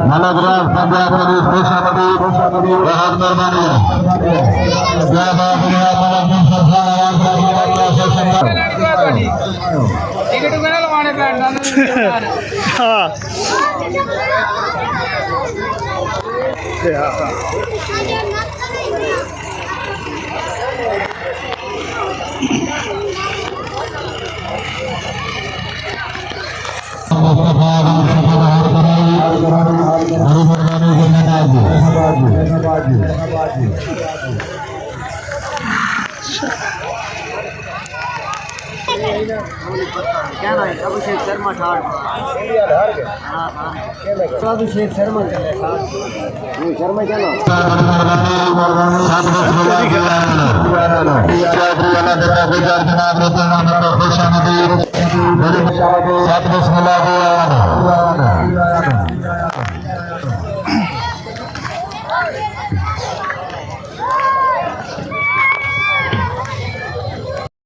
नलग्राम पंजाब प्रदेश खुशामदी बहुत मेहरबानी क्या बात है टिकट मेरा लवाने पैंदा क्या ना अभिषेक शर्मा ठाड़ अभिषेक शर्मा चले शर्मा क्या ना खुशामदी